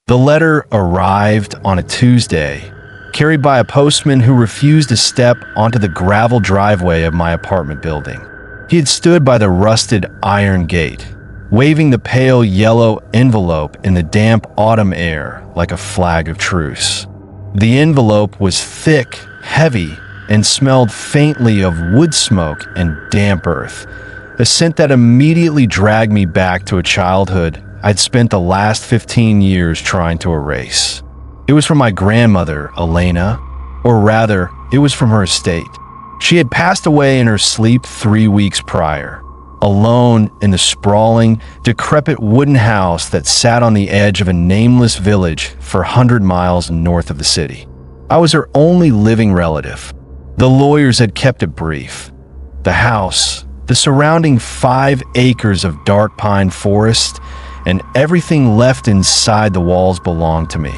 The letter arrived on a Tuesday, carried by a postman who refused to step onto the gravel driveway of my apartment building. He had stood by the rusted iron gate, waving the pale yellow envelope in the damp autumn air like a flag of truce. The envelope was thick, heavy, and smelled faintly of wood smoke and damp earth, a scent that immediately dragged me back to a childhood I'd spent the last 15 years trying to erase. It was from my grandmother, Elena, or rather, it was from her estate. She had passed away in her sleep 3 weeks prior, alone in the sprawling, decrepit wooden house that sat on the edge of a nameless village for 100 miles north of the city. I was her only living relative. The lawyers had kept it brief. The house, the surrounding 5 acres of dark pine forest, and everything left inside the walls belonged to me.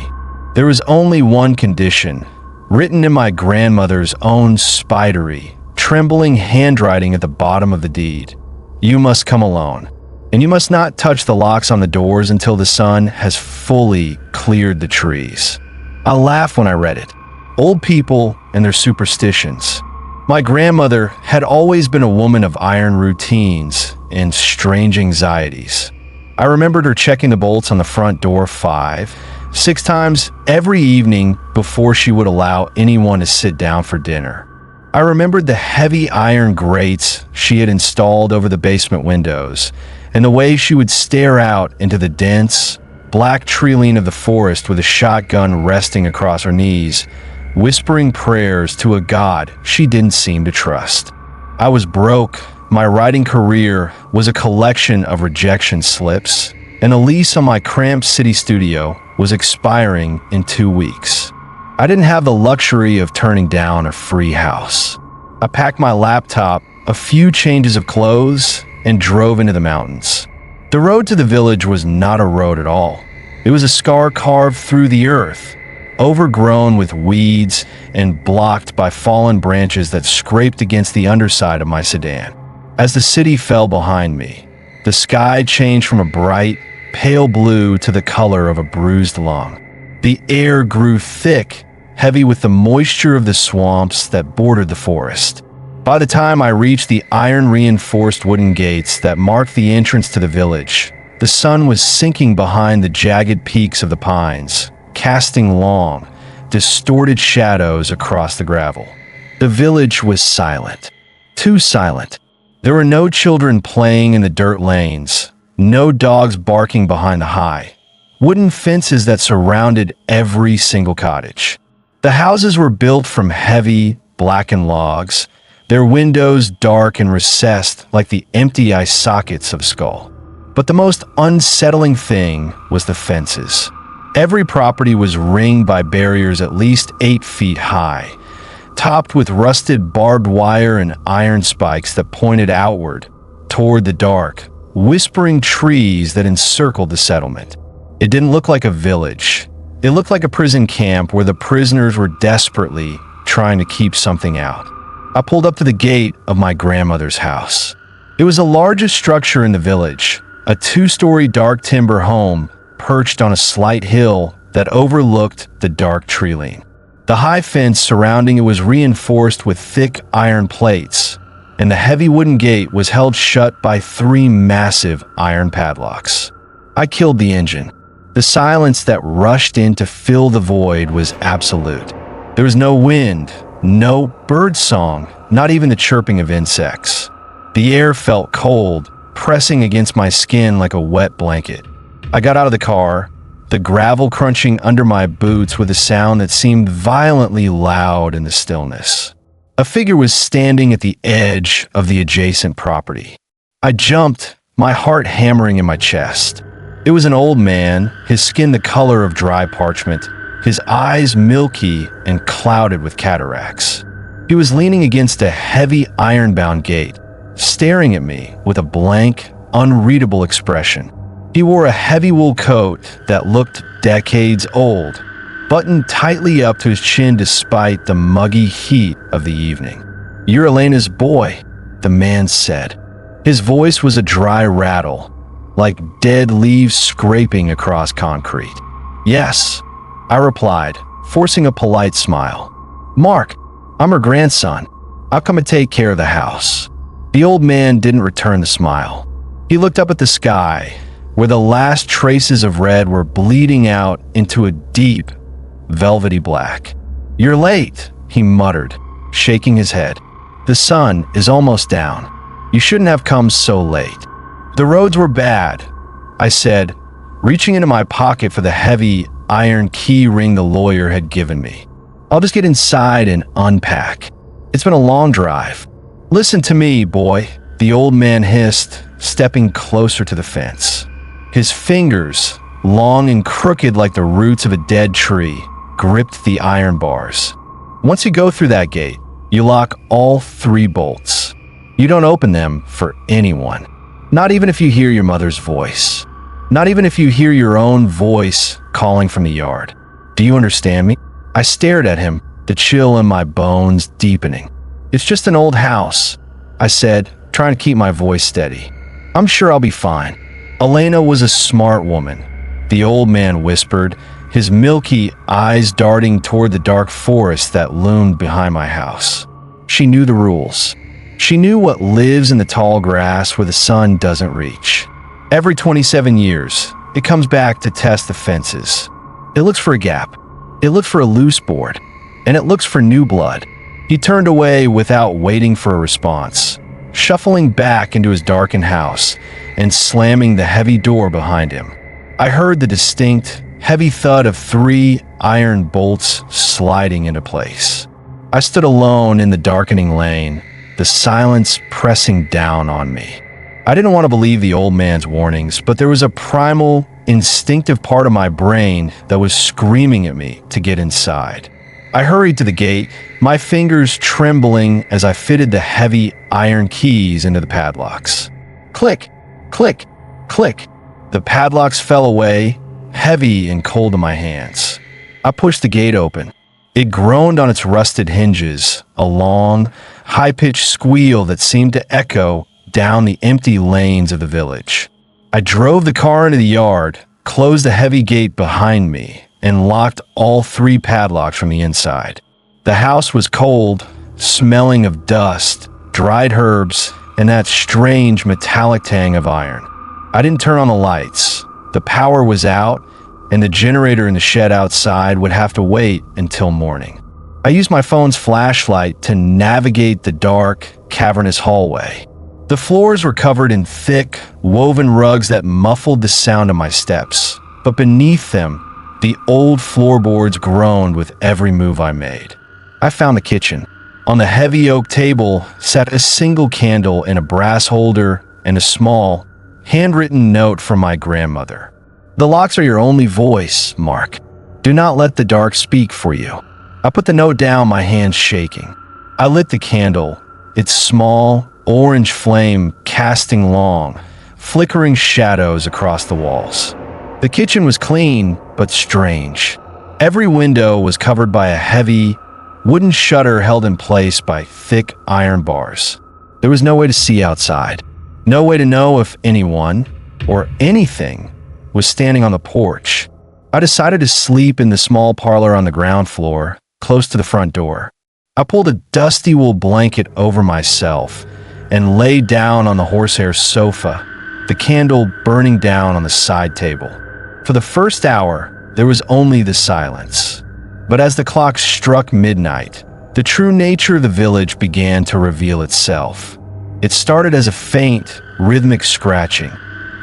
There was only one condition, written in my grandmother's own spidery, trembling handwriting at the bottom of the deed. You must come alone, and you must not touch the locks on the doors until the sun has fully cleared the trees. I laughed when I read it. Old people and their superstitions. My grandmother had always been a woman of iron routines and strange anxieties. I remembered her checking the bolts on the front door 5, 6 times every evening before she would allow anyone to sit down for dinner. I remembered the heavy iron grates she had installed over the basement windows, and the way she would stare out into the dense, black tree-line of the forest with a shotgun resting across her knees, whispering prayers to a God she didn't seem to trust. I was broke. My writing career was a collection of rejection slips, and a lease on my cramped city studio was expiring in 2 weeks. I didn't have the luxury of turning down a free house. I packed my laptop, a few changes of clothes, and drove into the mountains. The road to the village was not a road at all. It was a scar carved through the earth, overgrown with weeds and blocked by fallen branches that scraped against the underside of my sedan. As the city fell behind me, the sky changed from a bright, pale blue to the color of a bruised lung. The air grew thick, heavy with the moisture of the swamps that bordered the forest. By the time I reached the iron-reinforced wooden gates that marked the entrance to the village, the sun was sinking behind the jagged peaks of the pines, casting long, distorted shadows across the gravel. The village was silent. Too silent. There were no children playing in the dirt lanes, no dogs barking behind the high wooden fences that surrounded every single cottage. The houses were built from heavy, blackened logs, their windows dark and recessed like the empty eye sockets of a skull. But the most unsettling thing was the fences. Every property was ringed by barriers at least 8 feet high, topped with rusted barbed wire and iron spikes that pointed outward, toward the dark, whispering trees that encircled the settlement. It didn't look like a village. It looked like a prison camp where the prisoners were desperately trying to keep something out. I pulled up to the gate of my grandmother's house. It was the largest structure in the village, a 2-story dark timber home perched on a slight hill that overlooked the dark tree line. The high fence surrounding it was reinforced with thick iron plates, and the heavy wooden gate was held shut by 3 massive iron padlocks. I killed the engine. The silence that rushed in to fill the void was absolute. There was no wind, no bird song, not even the chirping of insects. The air felt cold, pressing against my skin like a wet blanket. I got out of the car, the gravel crunching under my boots with a sound that seemed violently loud in the stillness. A figure was standing at the edge of the adjacent property. I jumped, my heart hammering in my chest. It was an old man, his skin the color of dry parchment, his eyes milky and clouded with cataracts. He was leaning against a heavy iron-bound gate, staring at me with a blank, unreadable expression. He wore a heavy wool coat that looked decades old, buttoned tightly up to his chin despite the muggy heat of the evening. "You're Elena's boy," the man said. His voice was a dry rattle, like dead leaves scraping across concrete. "Yes," I replied, forcing a polite smile. "Mark, I'm her grandson. I'll come and take care of the house." The old man didn't return the smile. He looked up at the sky, where the last traces of red were bleeding out into a deep, velvety black. "You're late," he muttered, shaking his head. "The sun is almost down. You shouldn't have come so late." "The roads were bad," I said, reaching into my pocket for the heavy iron key ring the lawyer had given me. "I'll just get inside and unpack. It's been a long drive." "Listen to me, boy," the old man hissed, stepping closer to the fence. His fingers, long and crooked like the roots of a dead tree, gripped the iron bars. "Once you go through that gate, you lock all 3 bolts. You don't open them for anyone. Not even if you hear your mother's voice. Not even if you hear your own voice calling from the yard. Do you understand me?" I stared at him, the chill in my bones deepening. "It's just an old house," I said, trying to keep my voice steady. "I'm sure I'll be fine." "Elena was a smart woman," the old man whispered, his milky eyes darting toward the dark forest that loomed behind my house. "She knew the rules. She knew what lives in the tall grass where the sun doesn't reach. Every 27 years, it comes back to test the fences. It looks for a gap. It looks for a loose board. And it looks for new blood." He turned away without waiting for a response, shuffling back into his darkened house and slamming the heavy door behind him. I heard the distinct, heavy thud of 3 iron bolts sliding into place. I stood alone in the darkening lane, the silence pressing down on me. I didn't want to believe the old man's warnings, but there was a primal, instinctive part of my brain that was screaming at me to get inside. I hurried to the gate, my fingers trembling as I fitted the heavy iron keys into the padlocks. Click, click, click. The padlocks fell away, heavy and cold in my hands. I pushed the gate open. It groaned on its rusted hinges, a long, high-pitched squeal that seemed to echo down the empty lanes of the village. I drove the car into the yard, closed the heavy gate behind me, and locked all 3 padlocks from the inside. The house was cold, smelling of dust, dried herbs, and that strange metallic tang of iron. I didn't turn on the lights. The power was out, and the generator in the shed outside would have to wait until morning. I used my phone's flashlight to navigate the dark, cavernous hallway. The floors were covered in thick, woven rugs that muffled the sound of my steps, but beneath them, the old floorboards groaned with every move I made. I found the kitchen. On the heavy oak table sat a single candle in a brass holder and a small, handwritten note from my grandmother. "The locks are your only voice, Mark. Do not let the dark speak for you." I put the note down, my hands shaking. I lit the candle, its small, orange flame casting long, flickering shadows across the walls. The kitchen was clean, but strange. Every window was covered by a heavy, wooden shutter held in place by thick iron bars. There was no way to see outside. No way to know if anyone, or anything, was standing on the porch. I decided to sleep in the small parlor on the ground floor, close to the front door. I pulled a dusty wool blanket over myself and lay down on the horsehair sofa, the candle burning down on the side table. For the first hour, there was only the silence. But as the clock struck midnight, the true nature of the village began to reveal itself. It started as a faint, rhythmic scratching.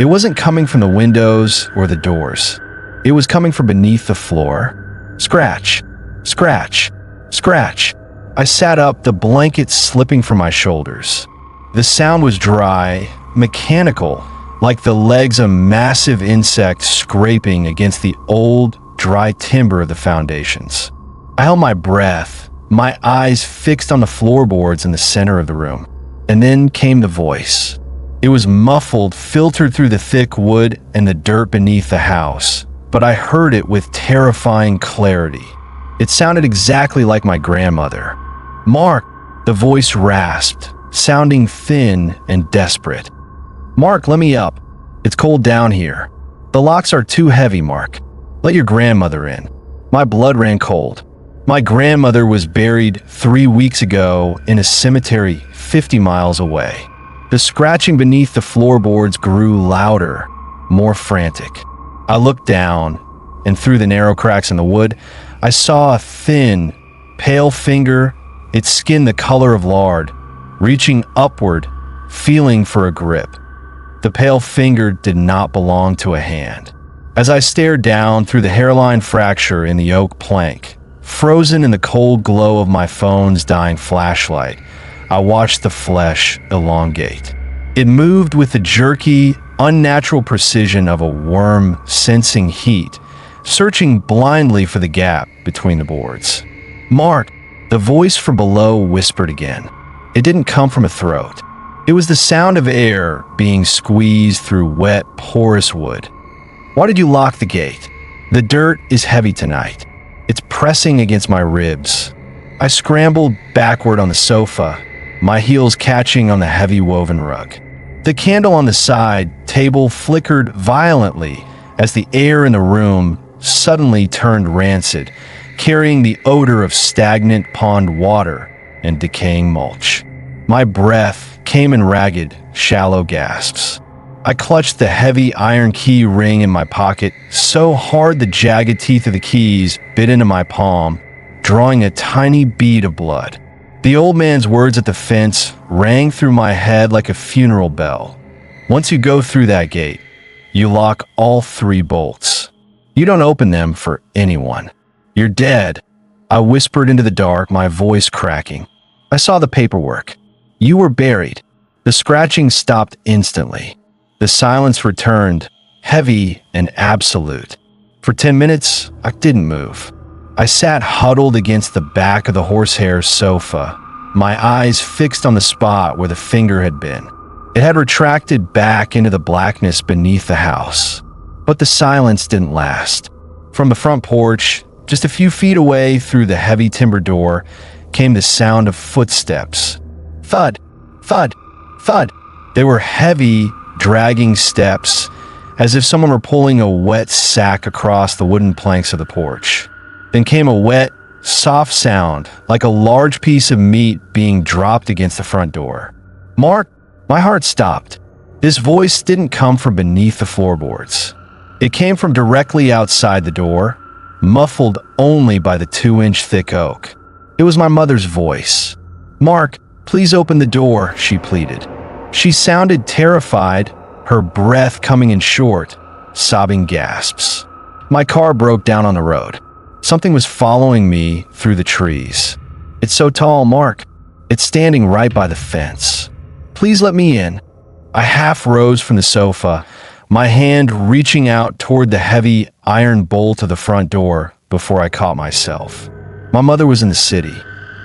It wasn't coming from the windows or the doors. It was coming from beneath the floor. Scratch, scratch, scratch. I sat up, the blanket slipping from my shoulders. The sound was dry, mechanical, like the legs of a massive insect scraping against the old, dry timber of the foundations. I held my breath, my eyes fixed on the floorboards in the center of the room. And then came the voice. It was muffled, filtered through the thick wood and the dirt beneath the house, but I heard it with terrifying clarity. It sounded exactly like my grandmother. "Mark," the voice rasped, sounding thin and desperate. "Mark, let me up. It's cold down here. The locks are too heavy, Mark. Let your grandmother in." My blood ran cold. My grandmother was buried 3 weeks ago in a cemetery 50 miles away. The scratching beneath the floorboards grew louder, more frantic. I looked down, and through the narrow cracks in the wood, I saw a thin, pale finger, its skin the color of lard, reaching upward, feeling for a grip. The pale finger did not belong to a hand. As I stared down through the hairline fracture in the oak plank, frozen in the cold glow of my phone's dying flashlight, I watched the flesh elongate. It moved with the jerky, unnatural precision of a worm sensing heat, searching blindly for the gap between the boards. "Mark," the voice from below whispered again. It didn't come from a throat. It was the sound of air being squeezed through wet, porous wood. "Why did you lock the gate? The dirt is heavy tonight. It's pressing against my ribs." I scrambled backward on the sofa, my heels catching on the heavy woven rug. The candle on the side table flickered violently as the air in the room suddenly turned rancid, carrying the odor of stagnant pond water and decaying mulch. My breath came in ragged, shallow gasps. I clutched the heavy iron key ring in my pocket so hard the jagged teeth of the keys bit into my palm, drawing a tiny bead of blood. The old man's words at the fence rang through my head like a funeral bell. "Once you go through that gate, you lock all 3 bolts. You don't open them for anyone. You're dead." I whispered into the dark, my voice cracking. "I saw the paperwork. You were buried." The scratching stopped instantly. The silence returned, heavy and absolute. For 10 minutes, I didn't move. I sat huddled against the back of the horsehair sofa, my eyes fixed on the spot where the finger had been. It had retracted back into the blackness beneath the house. But the silence didn't last. From the front porch, just a few feet away through the heavy timber door, came the sound of footsteps. Thud, thud, thud. They were heavy, dragging steps, as if someone were pulling a wet sack across the wooden planks of the porch. Then came a wet, soft sound, like a large piece of meat being dropped against the front door. "Mark," my heart stopped. This voice didn't come from beneath the floorboards. It came from directly outside the door, muffled only by the 2-inch thick oak. It was my mother's voice. "Mark, please open the door," she pleaded. She sounded terrified, her breath coming in short, sobbing gasps. My car broke down on the road. Something was following me through the trees. "It's so tall, Mark. It's standing right by the fence. Please let me in." I half rose from the sofa, my hand reaching out toward the heavy iron bolt of the front door before I caught myself. My mother was in the city.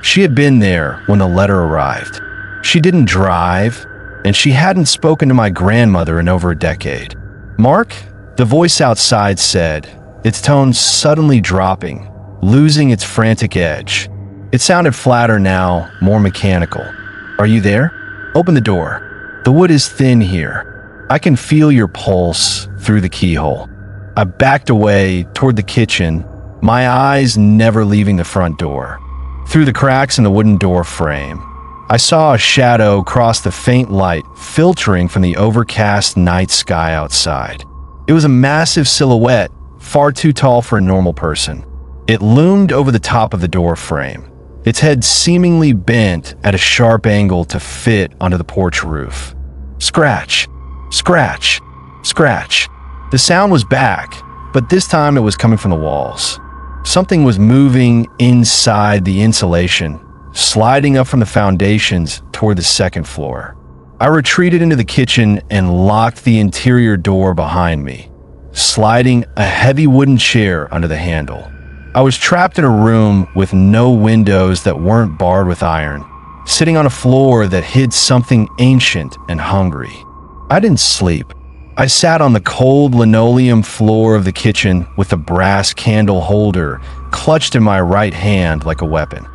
She had been there when the letter arrived. She didn't drive, and she hadn't spoken to my grandmother in over a decade. "Mark?" the voice outside said, its tone suddenly dropping, losing its frantic edge. It sounded flatter now, more mechanical. "Are you there? Open the door. The wood is thin here. I can feel your pulse through the keyhole." I backed away toward the kitchen, my eyes never leaving the front door. Through the cracks in the wooden door frame, I saw a shadow cross the faint light filtering from the overcast night sky outside. It was a massive silhouette, far too tall for a normal person. It loomed over the top of the door frame, its head seemingly bent at a sharp angle to fit onto the porch roof. Scratch, scratch, scratch. The sound was back, but this time it was coming from the walls. Something was moving inside the insulation, sliding up from the foundations toward the second floor. I retreated into the kitchen and locked the interior door behind me, sliding a heavy wooden chair under the handle. I was trapped in a room with no windows that weren't barred with iron, sitting on a floor that hid something ancient and hungry. I didn't sleep. I sat on the cold linoleum floor of the kitchen with a brass candle holder clutched in my right hand like a weapon.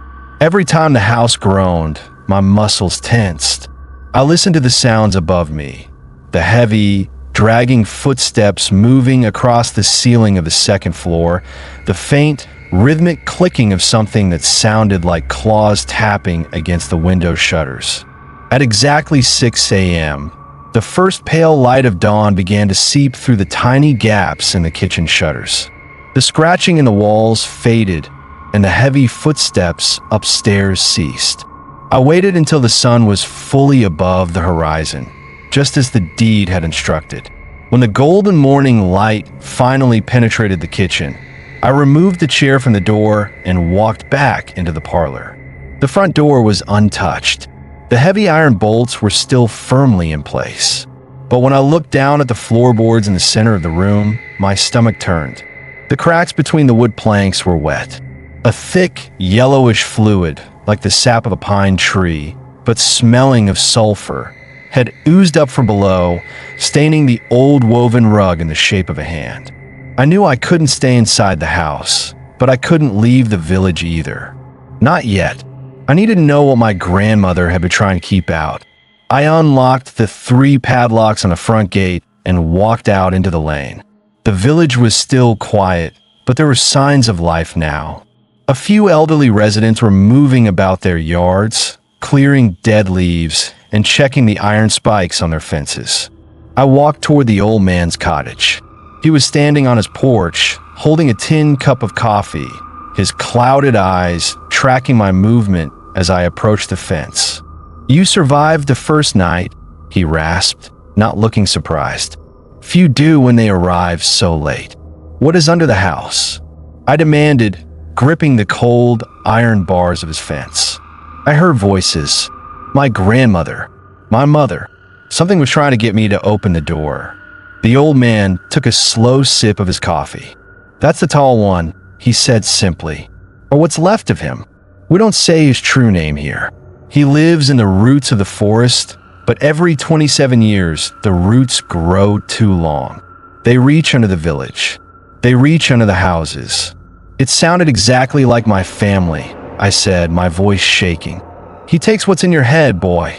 Every time the house groaned, my muscles tensed. I listened to the sounds above me, the heavy, dragging footsteps moving across the ceiling of the second floor, the faint, rhythmic clicking of something that sounded like claws tapping against the window shutters. At exactly 6 a.m., the first pale light of dawn began to seep through the tiny gaps in the kitchen shutters. The scratching in the walls faded, and the heavy footsteps upstairs ceased. I waited until the sun was fully above the horizon, just as the deed had instructed. When the golden morning light finally penetrated the kitchen, I removed the chair from the door and walked back into the parlor. The front door was untouched. The heavy iron bolts were still firmly in place. But when I looked down at the floorboards in the center of the room, my stomach turned. The cracks between the wood planks were wet. A thick, yellowish fluid, like the sap of a pine tree, but smelling of sulfur, had oozed up from below, staining the old woven rug in the shape of a hand. I knew I couldn't stay inside the house, but I couldn't leave the village either. Not yet. I needed to know what my grandmother had been trying to keep out. I unlocked the 3 padlocks on the front gate and walked out into the lane. The village was still quiet, but there were signs of life now. A few elderly residents were moving about their yards, clearing dead leaves and checking the iron spikes on their fences. I walked toward the old man's cottage. He was standing on his porch, holding a tin cup of coffee, his clouded eyes tracking my movement as I approached the fence. "You survived the first night," he rasped, not looking surprised. "Few do when they arrive so late. What is under the house?" I demanded, gripping the cold, iron bars of his fence. I heard voices. My grandmother. My mother. Something was trying to get me to open the door. The old man took a slow sip of his coffee. "That's the tall one," he said simply. "Or what's left of him. We don't say his true name here. He lives in the roots of the forest, but every 27 years, the roots grow too long. They reach under the village. They reach under the houses." "It sounded exactly like my family," I said, my voice shaking. "He takes what's in your head, boy,"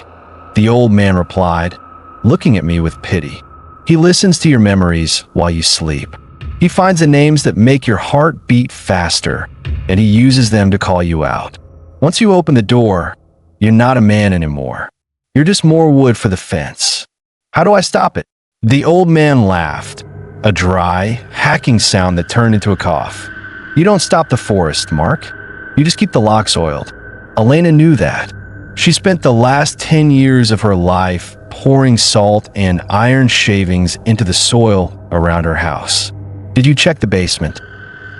the old man replied, looking at me with pity. "He listens to your memories while you sleep. He finds the names that make your heart beat faster, and he uses them to call you out. Once you open the door, you're not a man anymore. You're just more wood for the fence. How do I stop it?" The old man laughed, a dry, hacking sound that turned into a cough. "You don't stop the forest, Mark. You just keep the locks oiled." Elena knew that. She spent the last 10 years of her life pouring salt and iron shavings into the soil around her house. "Did you check the basement?"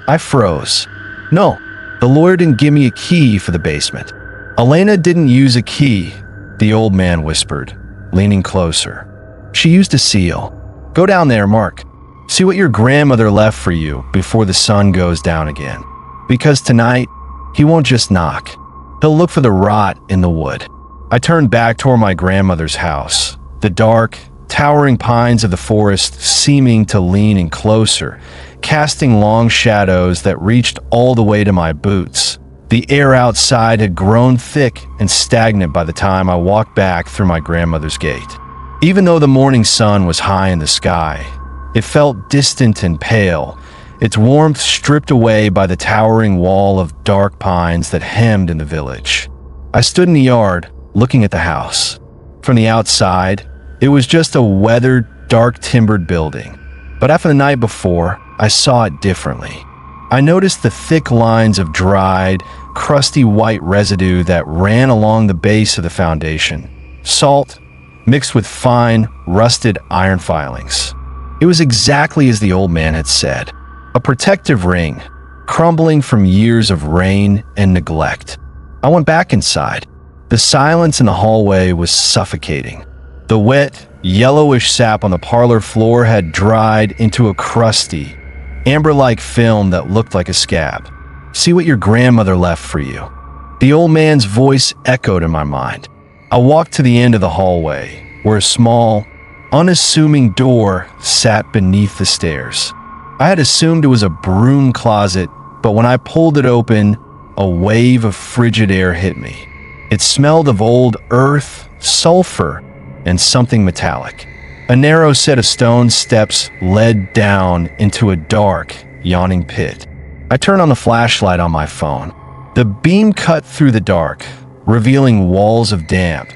I froze. "No, the lawyer didn't give me a key for the basement." "Elena didn't use a key," the old man whispered, leaning closer. "She used a seal. Go down there, Mark. See what your grandmother left for you before the sun goes down again. Because tonight, he won't just knock. He'll look for the rot in the wood." I turned back toward my grandmother's house, the dark, towering pines of the forest seeming to lean in closer, casting long shadows that reached all the way to my boots. The air outside had grown thick and stagnant by the time I walked back through my grandmother's gate. Even though the morning sun was high in the sky, it felt distant and pale, its warmth stripped away by the towering wall of dark pines that hemmed in the village. I stood in the yard, looking at the house. From the outside, it was just a weathered, dark-timbered building. But after the night before, I saw it differently. I noticed the thick lines of dried, crusty white residue that ran along the base of the foundation. Salt, mixed with fine, rusted iron filings. It was exactly as the old man had said. A protective ring, crumbling from years of rain and neglect. I went back inside. The silence in the hallway was suffocating. The wet, yellowish sap on the parlor floor had dried into a crusty, amber-like film that looked like a scab. "See what your grandmother left for you." The old man's voice echoed in my mind. I walked to the end of the hallway, where a small, unassuming door sat beneath the stairs. I had assumed it was a broom closet, but when I pulled it open, a wave of frigid air hit me. It smelled of old earth, sulfur, and something metallic. A narrow set of stone steps led down into a dark, yawning pit. I turned on the flashlight on my phone. The beam cut through the dark, revealing walls of damp,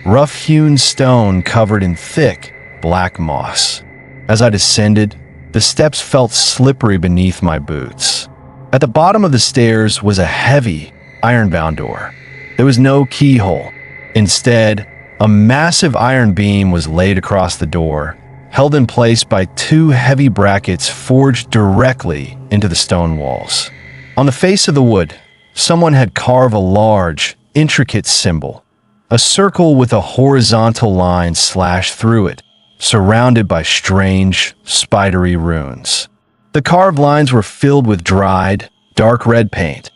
rough-hewn stone covered in thick, black moss. As I descended, the steps felt slippery beneath my boots. At the bottom of the stairs was a heavy, iron-bound door. There was no keyhole. Instead, a massive iron beam was laid across the door, held in place by two heavy brackets forged directly into the stone walls. On the face of the wood, someone had carved a large, intricate symbol, a circle with a horizontal line slashed through it, surrounded by strange, spidery runes. The carved lines were filled with dried, dark red paint,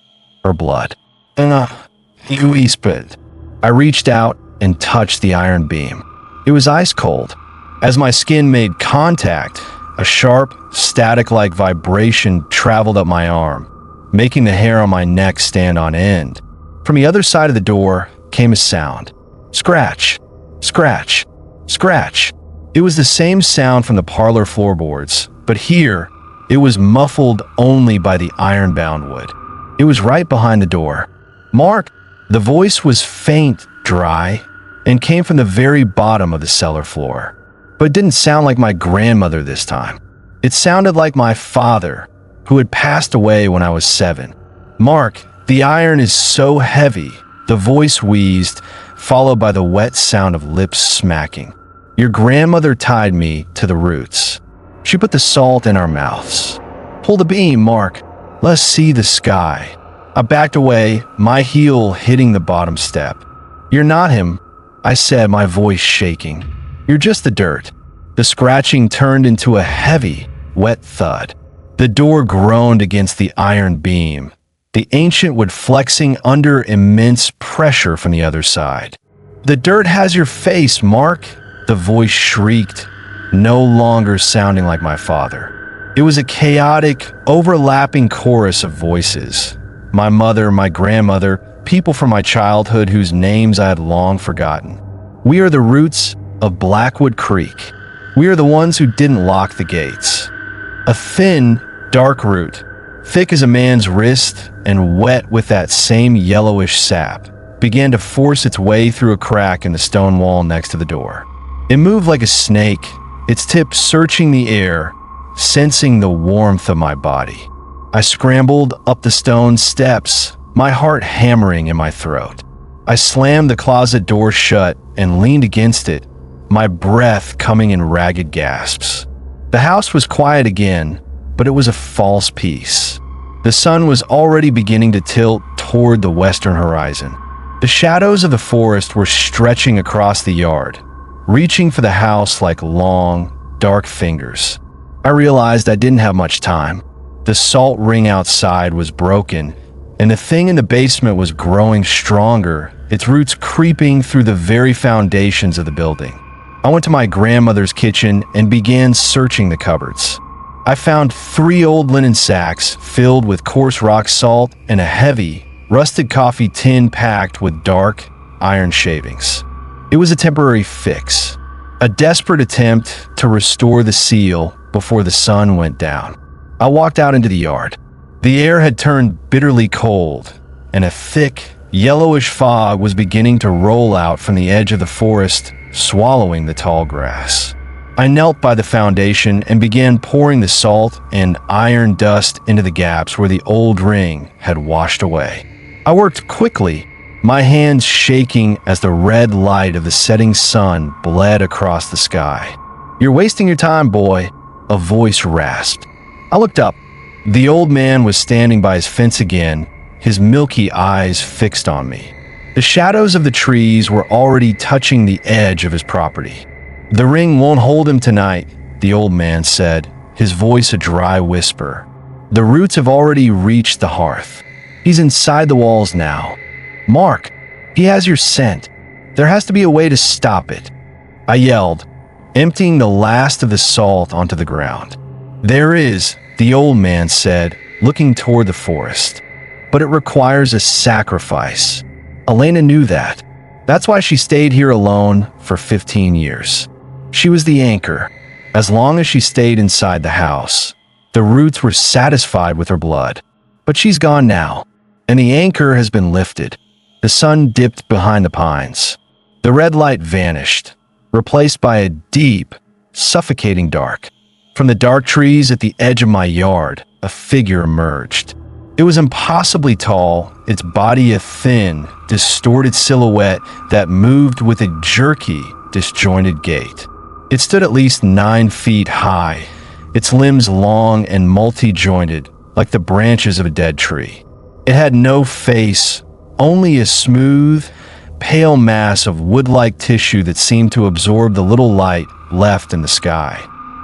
or blood. You whispered. I reached out and touched the iron beam. It was ice cold. As my skin made contact, a sharp, static-like vibration traveled up my arm, making the hair on my neck stand on end. From the other side of the door came a sound. Scratch, scratch, scratch. It was the same sound from the parlor floorboards, but here, it was muffled only by the iron-bound wood. It was right behind the door. Mark! The voice was faint, dry, and came from the very bottom of the cellar floor. But it didn't sound like my grandmother this time. It sounded like my father, who had passed away when I was 7. Mark, the iron is so heavy, the voice wheezed, followed by the wet sound of lips smacking. Your grandmother tied me to the roots. She put the salt in our mouths. Pull the beam, Mark. Let's see the sky. I backed away, my heel hitting the bottom step. You're not him, I said, my voice shaking. You're just the dirt. The scratching turned into a heavy, wet thud. The door groaned against the iron beam, the ancient wood flexing under immense pressure from the other side. The dirt has your face, Mark, the voice shrieked, no longer sounding like my father. It was a chaotic, overlapping chorus of voices. My mother, my grandmother, people from my childhood whose names I had long forgotten. We are the roots of Blackwood Creek. We are the ones who didn't lock the gates. A thin, dark root, thick as a man's wrist and wet with that same yellowish sap, began to force its way through a crack in the stone wall next to the door. It moved like a snake, its tip searching the air, sensing the warmth of my body. I scrambled up the stone steps, my heart hammering in my throat. I slammed the closet door shut and leaned against it, my breath coming in ragged gasps. The house was quiet again, but it was a false peace. The sun was already beginning to tilt toward the western horizon. The shadows of the forest were stretching across the yard, reaching for the house like long, dark fingers. I realized I didn't have much time. The salt ring outside was broken, and the thing in the basement was growing stronger, its roots creeping through the very foundations of the building. I went to my grandmother's kitchen and began searching the cupboards. I found 3 old linen sacks filled with coarse rock salt and a heavy, rusted coffee tin packed with dark, iron shavings. It was a temporary fix, a desperate attempt to restore the seal before the sun went down. I walked out into the yard. The air had turned bitterly cold, and a thick, yellowish fog was beginning to roll out from the edge of the forest, swallowing the tall grass. I knelt by the foundation and began pouring the salt and iron dust into the gaps where the old ring had washed away. I worked quickly, my hands shaking as the red light of the setting sun bled across the sky. "You're wasting your time, boy," a voice rasped. I looked up. The old man was standing by his fence again, his milky eyes fixed on me. The shadows of the trees were already touching the edge of his property. "The ring won't hold him tonight," the old man said, his voice a dry whisper. "The roots have already reached the hearth. He's inside the walls now. Mark, he has your scent. There has to be a way to stop it," I yelled, emptying the last of the salt onto the ground. "There is," the old man said, looking toward the forest. "But it requires a sacrifice. Elena knew that. That's why she stayed here alone for 15 years. She was the anchor. As long as she stayed inside the house, the roots were satisfied with her blood. But she's gone now, and the anchor has been lifted. The sun dipped behind the pines. The red light vanished, replaced by a deep, suffocating dark. From the dark trees at the edge of my yard, a figure emerged. It was impossibly tall, its body a thin, distorted silhouette that moved with a jerky, disjointed gait. It stood at least 9 feet high, its limbs long and multi-jointed, like the branches of a dead tree. It had no face, only a smooth, pale mass of wood-like tissue that seemed to absorb the little light left in the sky.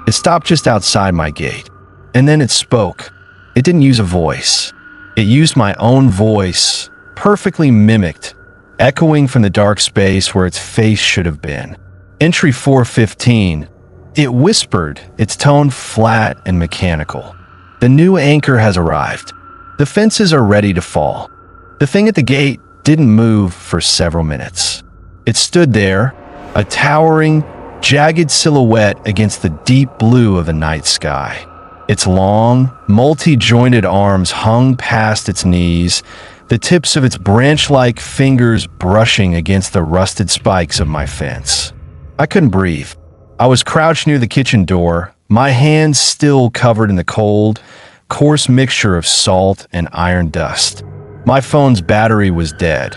It stopped just outside my gate, and then it spoke. It didn't use a voice. It used my own voice, perfectly mimicked, echoing from the dark space where its face should have been. Entry 415. It whispered, its tone flat and mechanical. The new anchor has arrived. The fences are ready to fall. The thing at the gate didn't move for several minutes. It stood there, a towering, jagged silhouette against the deep blue of the night sky. Its long, multi-jointed arms hung past its knees, the tips of its branch-like fingers brushing against the rusted spikes of my fence. I couldn't breathe. I was crouched near the kitchen door, my hands still covered in the cold, coarse mixture of salt and iron dust. My phone's battery was dead,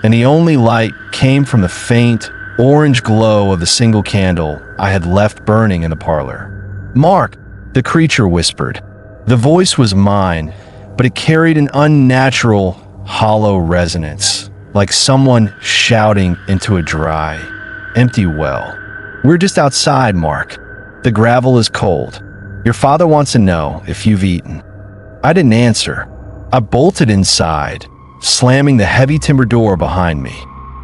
and the only light came from the faint, orange glow of the single candle I had left burning in the parlor. "Mark," the creature whispered. The voice was mine, but it carried an unnatural, hollow resonance, like someone shouting into a dry, empty well. "We're just outside, Mark. The gravel is cold. Your father wants to know if you've eaten." I didn't answer. I bolted inside, slamming the heavy timber door behind me.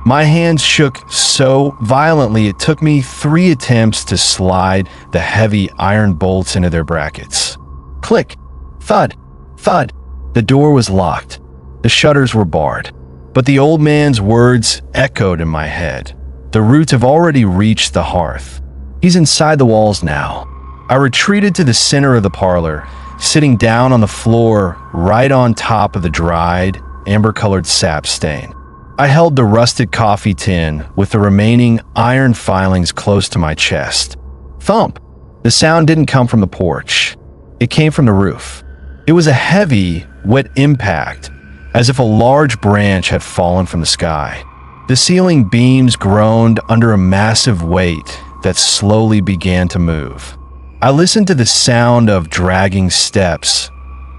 My hands shook so violently it took me 3 attempts to slide the heavy iron bolts into their brackets. Click, thud, thud. The door was locked. The shutters were barred. But the old man's words echoed in my head. The roots have already reached the hearth. He's inside the walls now. I retreated to the center of the parlor, sitting down on the floor right on top of the dried, amber-colored sap stain. I held the rusted coffee tin with the remaining iron filings close to my chest. Thump! The sound didn't come from the porch. It came from the roof. It was a heavy, wet impact, as if a large branch had fallen from the sky. The ceiling beams groaned under a massive weight that slowly began to move. I listened to the sound of dragging steps,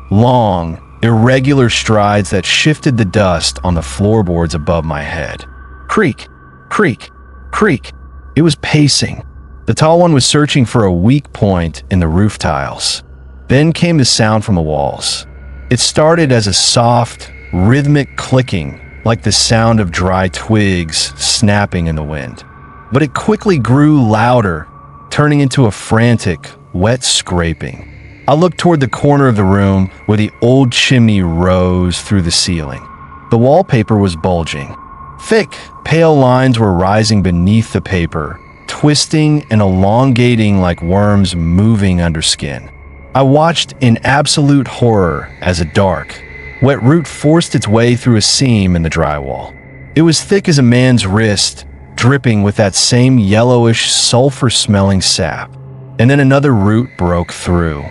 long, irregular strides that shifted the dust on the floorboards above my head. Creak, creak, creak. It was pacing. The tall one was searching for a weak point in the roof tiles. Then came the sound from the walls. It started as a soft, rhythmic clicking, like the sound of dry twigs snapping in the wind. But it quickly grew louder, turning into a frantic, wet scraping. I looked toward the corner of the room where the old chimney rose through the ceiling. The wallpaper was bulging. Thick, pale lines were rising beneath the paper, twisting and elongating like worms moving under skin. I watched in absolute horror as a dark, wet root forced its way through a seam in the drywall. It was thick as a man's wrist, dripping with that same yellowish, sulfur-smelling sap. And then another root broke through.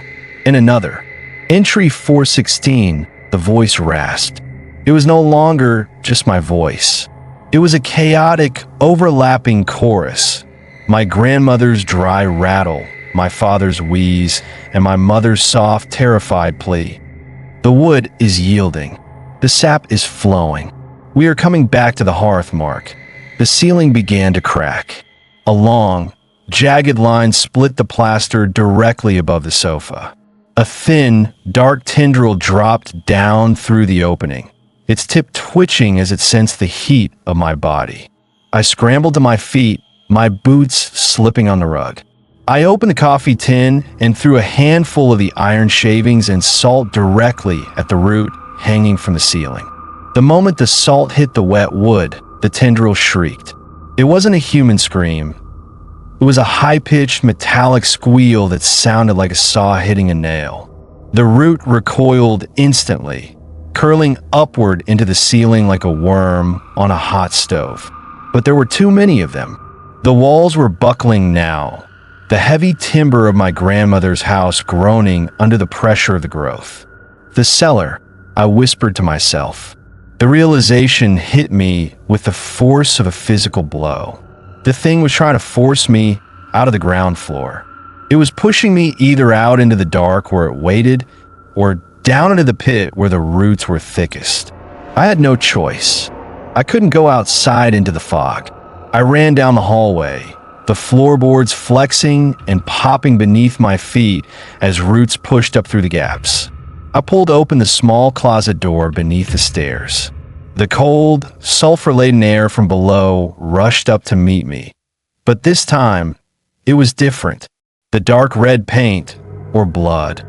And another. Entry 416, the voice rasped. It was no longer just my voice. It was a chaotic, overlapping chorus. My grandmother's dry rattle, my father's wheeze, and my mother's soft, terrified plea. The wood is yielding. The sap is flowing. We are coming back to the hearth, Mark. The ceiling began to crack. A long, jagged line split the plaster directly above the sofa. A thin, dark tendril dropped down through the opening, its tip twitching as it sensed the heat of my body. I scrambled to my feet, my boots slipping on the rug. I opened the coffee tin and threw a handful of the iron shavings and salt directly at the root hanging from the ceiling. The moment the salt hit the wet wood, the tendril shrieked. It wasn't a human scream. It was a high-pitched metallic squeal that sounded like a saw hitting a nail. The root recoiled instantly, curling upward into the ceiling like a worm on a hot stove. But there were too many of them. The walls were buckling now, the heavy timber of my grandmother's house groaning under the pressure of the growth. The cellar, I whispered to myself. The realization hit me with the force of a physical blow. The thing was trying to force me out of the ground floor. It was pushing me either out into the dark where it waited, or down into the pit where the roots were thickest. I had no choice. I couldn't go outside into the fog. I ran down the hallway, the floorboards flexing and popping beneath my feet as roots pushed up through the gaps. I pulled open the small closet door beneath the stairs. The cold, sulfur-laden air from below rushed up to meet me. But this time, it was different. The dark red paint, or blood,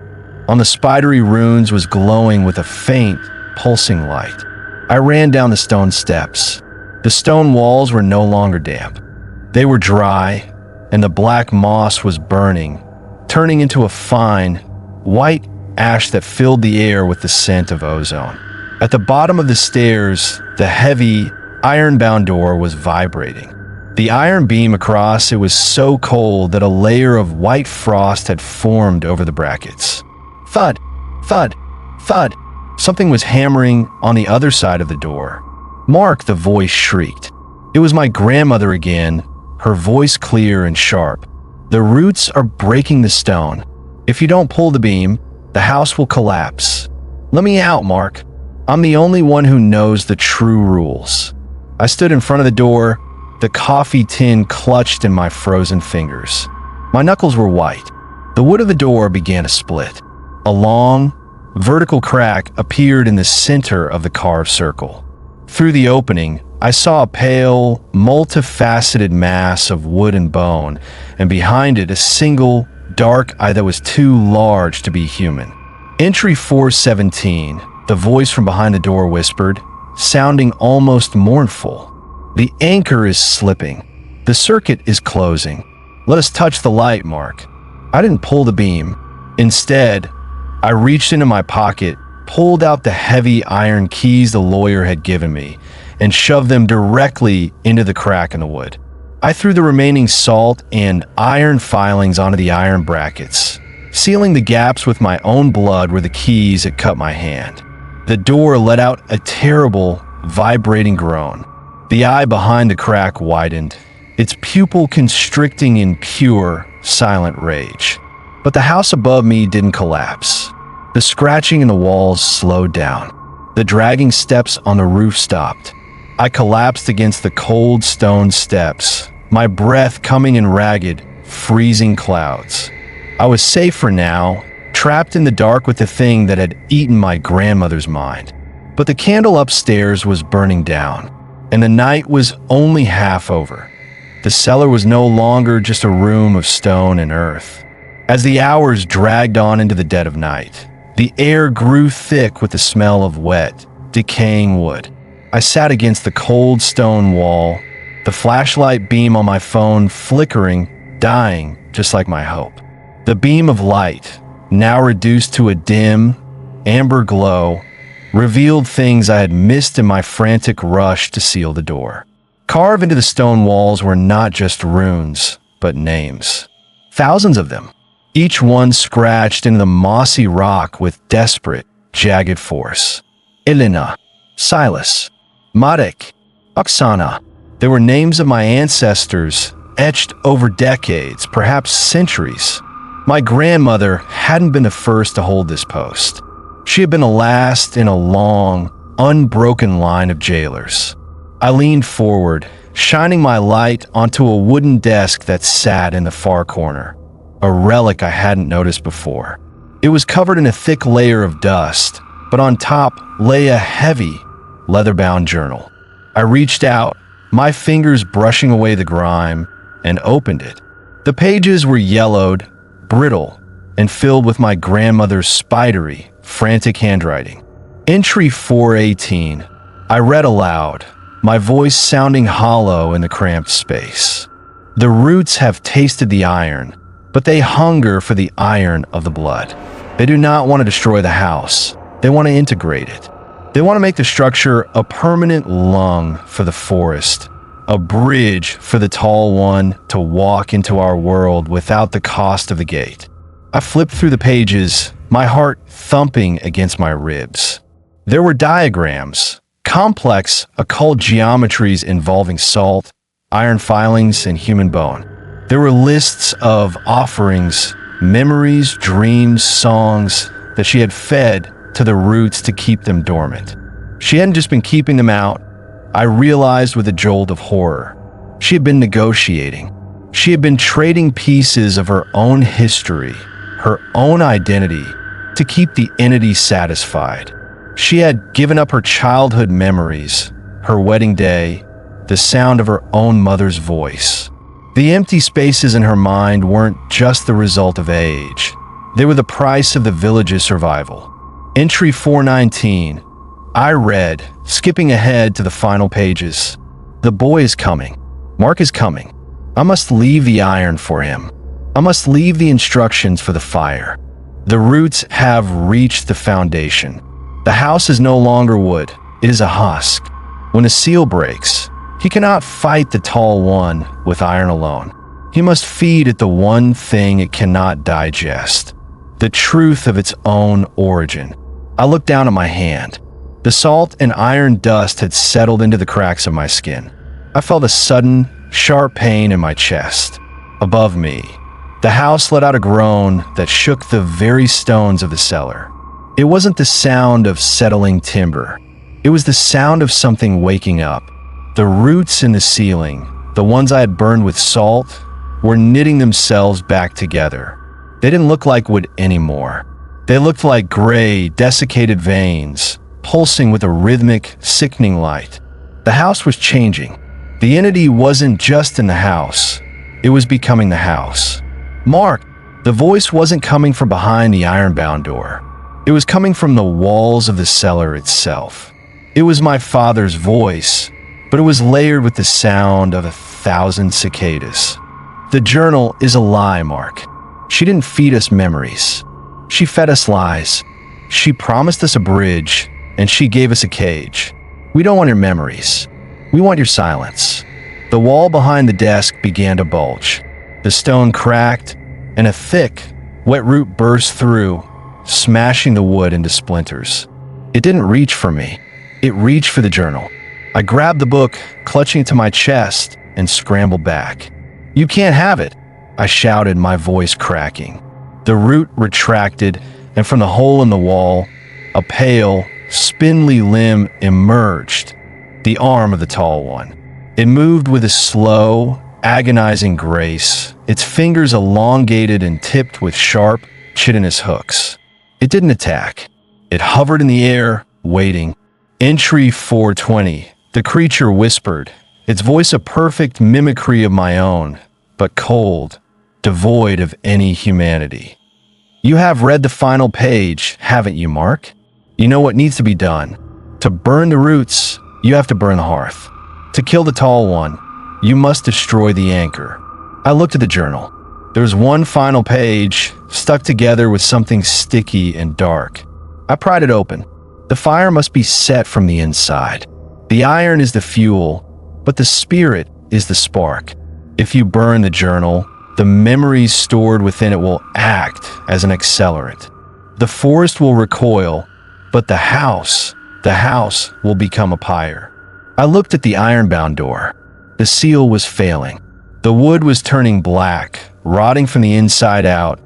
on the spidery runes was glowing with a faint, pulsing light. I ran down the stone steps. The stone walls were no longer damp. They were dry, and the black moss was burning, turning into a fine, white ash that filled the air with the scent of ozone. At the bottom of the stairs, the heavy, iron-bound door was vibrating. The iron beam across it was so cold that a layer of white frost had formed over the brackets. Thud, thud, thud. Something was hammering on the other side of the door. "Mark," the voice shrieked. It was my grandmother again, her voice clear and sharp. "The roots are breaking the stone. If you don't pull the beam, the house will collapse. Let me out, Mark. I'm the only one who knows the true rules." I stood in front of the door, the coffee tin clutched in my frozen fingers. My knuckles were white. The wood of the door began to split. A long, vertical crack appeared in the center of the carved circle. Through the opening, I saw a pale, multifaceted mass of wood and bone, and behind it a single, dark eye that was too large to be human. "Entry 417, the voice from behind the door whispered, sounding almost mournful. "The anchor is slipping. The circuit is closing. Let us touch the light, Mark." I didn't pull the beam. Instead, I reached into my pocket, pulled out the heavy iron keys the lawyer had given me, and shoved them directly into the crack in the wood. I threw the remaining salt and iron filings onto the iron brackets, sealing the gaps with my own blood where the keys had cut my hand. The door let out a terrible, vibrating groan. The eye behind the crack widened, its pupil constricting in pure, silent rage. But the house above me didn't collapse. The scratching in the walls slowed down. The dragging steps on the roof stopped. I collapsed against the cold stone steps, my breath coming in ragged, freezing clouds. I was safe for now, trapped in the dark with the thing that had eaten my grandmother's mind. But the candle upstairs was burning down, and the night was only half over. The cellar was no longer just a room of stone and earth. As the hours dragged on into the dead of night, the air grew thick with the smell of wet, decaying wood. I sat against the cold stone wall, the flashlight beam on my phone flickering, dying just like my hope. The beam of light, now reduced to a dim, amber glow, revealed things I had missed in my frantic rush to seal the door. Carved into the stone walls were not just runes, but names. Thousands of them, each one scratched into the mossy rock with desperate, jagged force. Elena, Silas, Marek, Oksana. They were names of my ancestors, etched over decades, perhaps centuries. My grandmother hadn't been the first to hold this post. She had been the last in a long, unbroken line of jailers. I leaned forward, shining my light onto a wooden desk that sat in the far corner, a relic I hadn't noticed before. It was covered in a thick layer of dust, but on top lay a heavy, leather-bound journal. I reached out, my fingers brushing away the grime, and opened it. The pages were yellowed, brittle, and filled with my grandmother's spidery, frantic handwriting. Entry 418. I read aloud, my voice sounding hollow in the cramped space. The roots have tasted the iron, but they hunger for the iron of the blood. They do not want to destroy the house. They want to integrate it. They want to make the structure a permanent lung for the forest, a bridge for the tall one to walk into our world without the cost of the gate. I flipped through the pages, my heart thumping against my ribs. There were diagrams, complex occult geometries involving salt, iron filings, and human bone. There were lists of offerings, memories, dreams, songs that she had fed to the roots to keep them dormant. She hadn't just been keeping them out, I realized with a jolt of horror. She had been negotiating. She had been trading pieces of her own history, her own identity, to keep the entity satisfied. She had given up her childhood memories, her wedding day, the sound of her own mother's voice. The empty spaces in her mind weren't just the result of age. They were the price of the village's survival. Entry 419. I read, skipping ahead to the final pages. The boy is coming. Mark is coming. I must leave the iron for him. I must leave the instructions for the fire. The roots have reached the foundation. The house is no longer wood. It is a husk. When a seal breaks, he cannot fight the tall one with iron alone. He must feed it the one thing it cannot digest, the truth of its own origin. I looked down at my hand. The salt and iron dust had settled into the cracks of my skin. I felt a sudden, sharp pain in my chest. Above me, the house let out a groan that shook the very stones of the cellar. It wasn't the sound of settling timber. It was the sound of something waking up. The roots in the ceiling, the ones I had burned with salt, were knitting themselves back together. They didn't look like wood anymore. They looked like gray, desiccated veins, pulsing with a rhythmic, sickening light. The house was changing. The entity wasn't just in the house. It was becoming the house. Mark! The voice wasn't coming from behind the iron-bound door. It was coming from the walls of the cellar itself. It was my father's voice, but it was layered with the sound of 1,000 cicadas. The journal is a lie, Mark. She didn't feed us memories. She fed us lies. She promised us a bridge, and she gave us a cage. We don't want your memories. We want your silence. The wall behind the desk began to bulge. The stone cracked, and a thick, wet root burst through, smashing the wood into splinters. It didn't reach for me. It reached for the journal. I grabbed the book, clutching it to my chest, and scrambled back. "You can't have it," I shouted, my voice cracking. The root retracted, and from the hole in the wall, a pale, spindly limb emerged, the arm of the tall one. It moved with a slow, agonizing grace, its fingers elongated and tipped with sharp, chitinous hooks. It didn't attack. It hovered in the air, waiting. Entry 420. The creature whispered, its voice a perfect mimicry of my own, but cold, devoid of any humanity. "You have read the final page, haven't you, Mark? You know what needs to be done. To burn the roots, you have to burn the hearth. To kill the tall one, you must destroy the anchor." I looked at the journal. There was one final page, stuck together with something sticky and dark. I pried it open. The fire must be set from the inside. The iron is the fuel, but the spirit is the spark. If you burn the journal, the memories stored within it will act as an accelerant. The forest will recoil, but the house will become a pyre. I looked at the iron-bound door. The seal was failing. The wood was turning black, rotting from the inside out,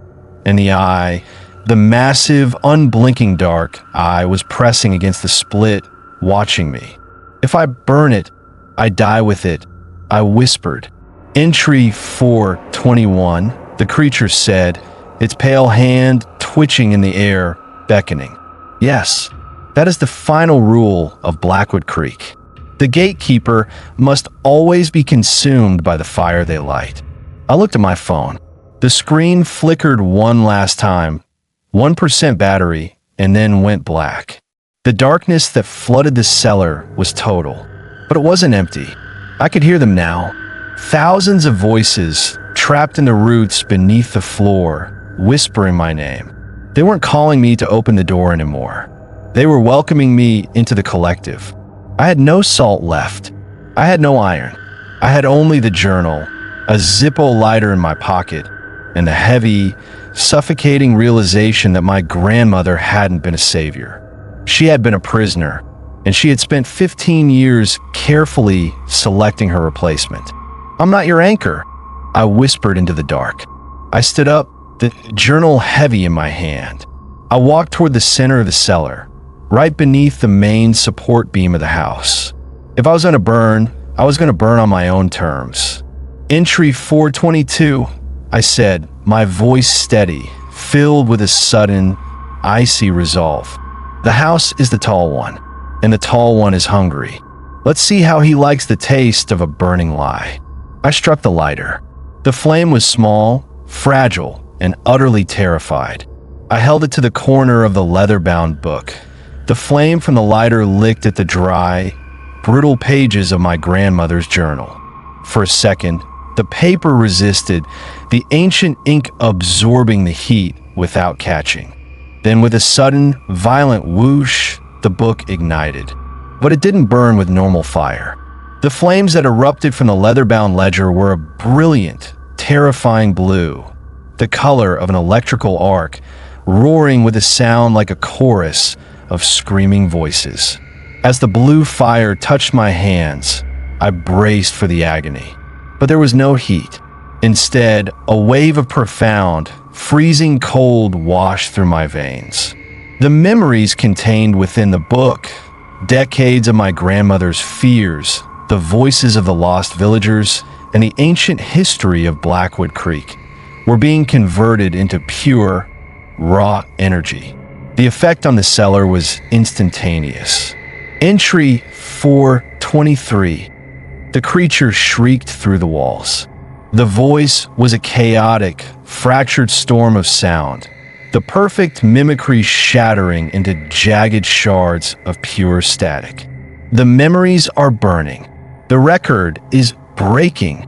and the massive, unblinking dark eye was pressing against the split, watching me. "If I burn it, I die with it," I whispered. Entry 421, the creature said, its pale hand twitching in the air, beckoning. "Yes, that is the final rule of Blackwood Creek. The gatekeeper must always be consumed by the fire they light." I looked at my phone. The screen flickered one last time, 1% battery, and then went black. The darkness that flooded the cellar was total, but it wasn't empty. I could hear them now. Thousands of voices trapped in the roots beneath the floor, whispering my name. They weren't calling me to open the door anymore. They were welcoming me into the collective. I had no salt left. I had no iron. I had only the journal, a Zippo lighter in my pocket, and the heavy, suffocating realization that my grandmother hadn't been a savior. She had been a prisoner, and she had spent 15 years carefully selecting her replacement. "I'm not your anchor," I whispered into the dark. I stood up, the journal heavy in my hand. I walked toward the center of the cellar, right beneath the main support beam of the house. If I was going to burn, I was going to burn on my own terms. "Entry 422, I said, my voice steady, filled with a sudden, icy resolve. "The house is the tall one, and the tall one is hungry. Let's see how he likes the taste of a burning lie." I struck the lighter. The flame was small, fragile, and utterly terrified. I held it to the corner of the leather-bound book. The flame from the lighter licked at the dry, brittle pages of my grandmother's journal. For a second, the paper resisted, the ancient ink absorbing the heat without catching. Then with a sudden, violent whoosh, the book ignited. But it didn't burn with normal fire. The flames that erupted from the leather-bound ledger were a brilliant, terrifying blue, the color of an electrical arc, roaring with a sound like a chorus of screaming voices. As the blue fire touched my hands, I braced for the agony. But there was no heat. Instead, a wave of profound, freezing cold washed through my veins. The memories contained within the book, decades of my grandmother's fears, the voices of the lost villagers, and the ancient history of Blackwood Creek, were being converted into pure, raw energy. The effect on the cellar was instantaneous. Entry 423. The creature shrieked through the walls. The voice was a chaotic, fractured storm of sound, the perfect mimicry shattering into jagged shards of pure static. The memories are burning. The record is breaking.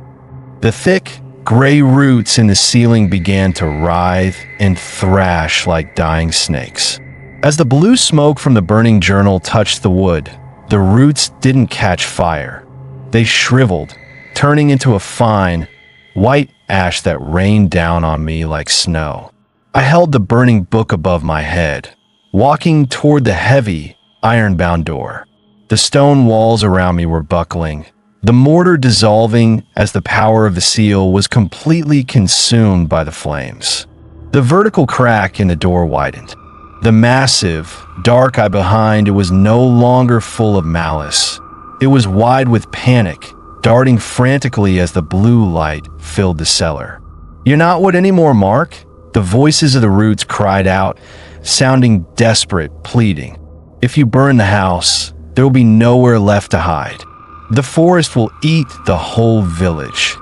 The thick, gray roots in the ceiling began to writhe and thrash like dying snakes. As the blue smoke from the burning journal touched the wood, the roots didn't catch fire. They shriveled, turning into a fine, white ash that rained down on me like snow. I held the burning book above my head, walking toward the heavy, iron-bound door. The stone walls around me were buckling, the mortar dissolving as the power of the seal was completely consumed by the flames. The vertical crack in the door widened. The massive, dark eye behind it was no longer full of malice. It was wide with panic, darting frantically as the blue light filled the cellar. "You're not wood anymore, Mark," the voices of the roots cried out, sounding desperate, pleading. "If you burn the house, there will be nowhere left to hide. The forest will eat the whole village.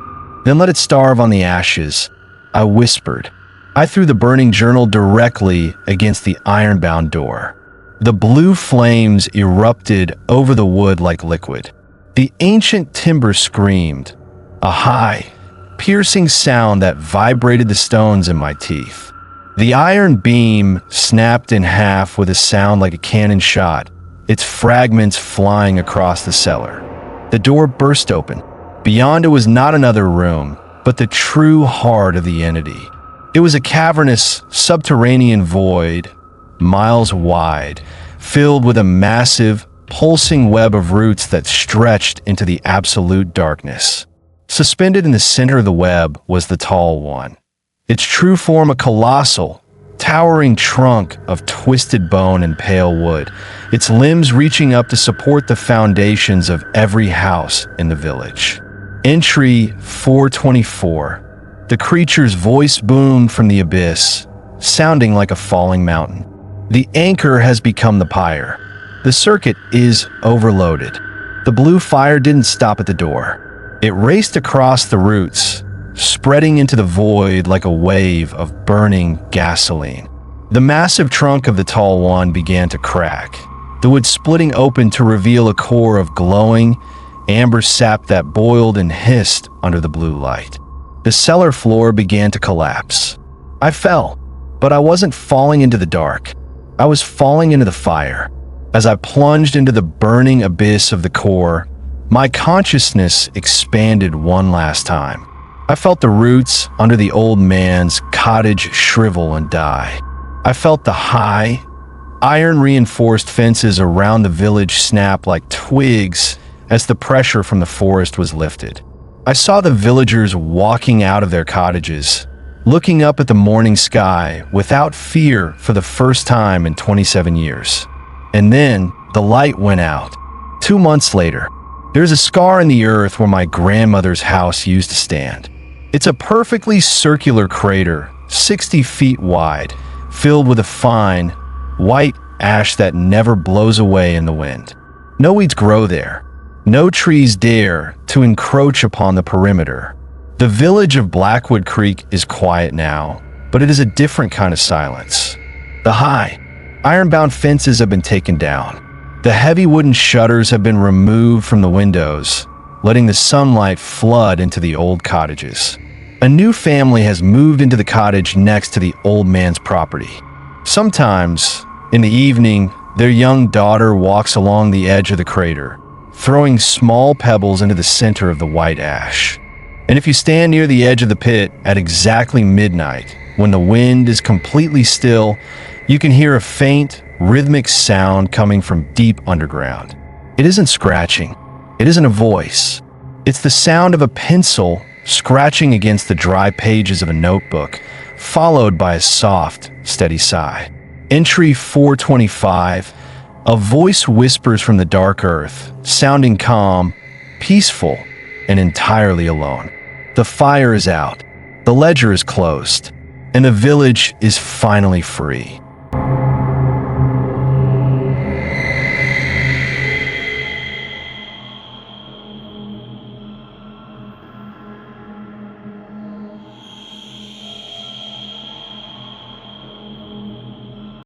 Then let it starve on the ashes," I whispered. I threw the burning journal directly against the iron-bound door. The blue flames erupted over the wood like liquid. The ancient timber screamed, a high, piercing sound that vibrated the stones in my teeth. The iron beam snapped in half with a sound like a cannon shot, its fragments flying across the cellar. The door burst open. Beyond it was not another room, but the true heart of the entity. It was a cavernous, subterranean void, miles wide, filled with a massive, pulsing web of roots that stretched into the absolute darkness. Suspended in the center of the web was the tall one, its true form a colossal, towering trunk of twisted bone and pale wood, its limbs reaching up to support the foundations of every house in the village. Entry 424. The creature's voice boomed from the abyss, sounding like a falling mountain. "The anchor has become the pyre. The circuit is overloaded." The blue fire didn't stop at the door. It raced across the roots, spreading into the void like a wave of burning gasoline. The massive trunk of the tall one began to crack, the wood splitting open to reveal a core of glowing, amber sap that boiled and hissed under the blue light. The cellar floor began to collapse. I fell, but I wasn't falling into the dark. I was falling into the fire. As I plunged into the burning abyss of the core, my consciousness expanded one last time. I felt the roots under the old man's cottage shrivel and die. I felt the high, iron-reinforced fences around the village snap like twigs as the pressure from the forest was lifted. I saw the villagers walking out of their cottages, looking up at the morning sky without fear for the first time in 27 years. And then the light went out. 2 months later, there's a scar in the earth where my grandmother's house used to stand. It's a perfectly circular crater, 60 feet wide, filled with a fine, white ash that never blows away in the wind. No weeds grow there. No trees dare to encroach upon the perimeter. The village of Blackwood Creek is quiet now, but it is a different kind of silence. The high, iron-bound fences have been taken down. The heavy wooden shutters have been removed from the windows, letting the sunlight flood into the old cottages. A new family has moved into the cottage next to the old man's property. Sometimes, in the evening, their young daughter walks along the edge of the crater, throwing small pebbles into the center of the white ash. And if you stand near the edge of the pit at exactly midnight, when the wind is completely still, you can hear a faint, rhythmic sound coming from deep underground. It isn't scratching. It isn't a voice. It's the sound of a pencil scratching against the dry pages of a notebook, followed by a soft, steady sigh. Entry 425. A voice whispers from the dark earth, sounding calm, peaceful, and entirely alone. The fire is out, the ledger is closed, and the village is finally free.